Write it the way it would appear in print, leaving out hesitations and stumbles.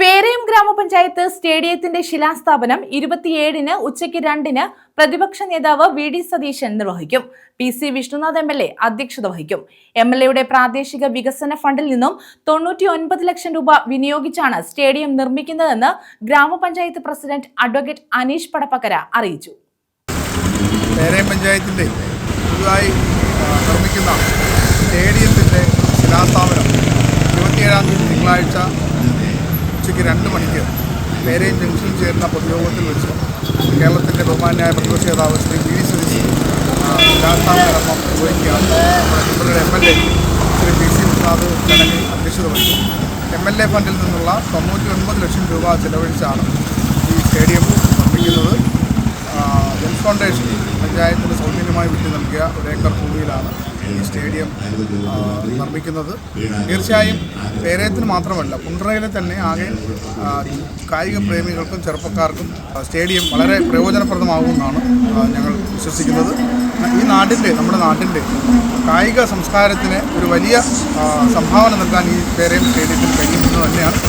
പേരയം ഗ്രാമപഞ്ചായത്ത് സ്റ്റേഡിയത്തിന്റെ ശിലാസ്ഥാപനം 27-ന് ഉച്ചയ്ക്ക് 2-ന് പ്രതിപക്ഷ നേതാവ് വി.ഡി. സതീശൻ നിർവഹിക്കും. പി.സി. വിഷ്ണുനാഥ് എം.എൽ.എ. അധ്യക്ഷത വഹിക്കും. എം.എൽ.എയുടെ പ്രാദേശിക വികസന ഫണ്ടിൽ നിന്നും 99 ലക്ഷം രൂപ വിനിയോഗിച്ചാണ് സ്റ്റേഡിയം നിർമ്മിക്കുന്നതെന്ന് ഗ്രാമപഞ്ചായത്ത് പ്രസിഡന്റ് അഡ്വക്കേറ്റ് അനീഷ് പടപ്പക്കര അറിയിച്ചു. പേരയം പഞ്ചായത്തിന്റെ പുതുതായി നിർമ്മിക്കുന്ന സ്റ്റേഡിയത്തിന്റെ ശിലാസ്ഥാപനം 27-ാം തീയതി തിങ്കളാഴ്ച ഉച്ചയ്ക്ക് 2 മണിക്ക് പേരയം ജംഗ്ഷനിൽ ചേരുന്ന പൊതുയോഗത്തിൽ വെച്ച് കേരളത്തിൻ്റെ ബഹുമാന്യായ പ്രതിപക്ഷ നേതാവ് ശ്രീ വി.ഡി. സതീശൻ ശിലാസ്ഥാപന കർമ്മം നിർവഹിക്കുകയാണ്. നമ്മുടെ എം.എൽ.എ. ശ്രീ പി.സി. വിഷ്ണുനാഥ് ചടങ്ങിൽ അധ്യക്ഷത വഹിക്കും. എം.എൽ.എ. ഫണ്ടിൽ നിന്നുള്ള 99 ലക്ഷം രൂപ ചെലവഴിച്ചാണ് ഈ സ്റ്റേഡിയം നിർമ്മിക്കുന്നത്. ജെൻസ് ഫൗണ്ടേഷൻ പഞ്ചായത്തിന് സൗജന്യമായി വിട്ടു നൽകിയ 1 ഏക്കർ ഭൂമിയിലാണ് ഈ സ്റ്റേഡിയം നിർമ്മിക്കുന്നത്. തീർച്ചയായും പേരയത്തിന് മാത്രമല്ല, കുണ്ട്രയിലെ തന്നെ ആകെ കായിക പ്രേമികൾക്കും ചെറുപ്പക്കാർക്കും സ്റ്റേഡിയം വളരെ പ്രയോജനപ്രദമാകുമെന്നാണ് ഞങ്ങൾ വിശ്വസിക്കുന്നത്. നമ്മുടെ നാട്ടിൻ്റെ കായിക സംസ്കാരത്തിന് ഒരു വലിയ സംഭാവന നൽകാൻ ഈ പേരയം സ്റ്റേഡിയത്തിന് കഴിയുമെന്ന് തന്നെയാണ്.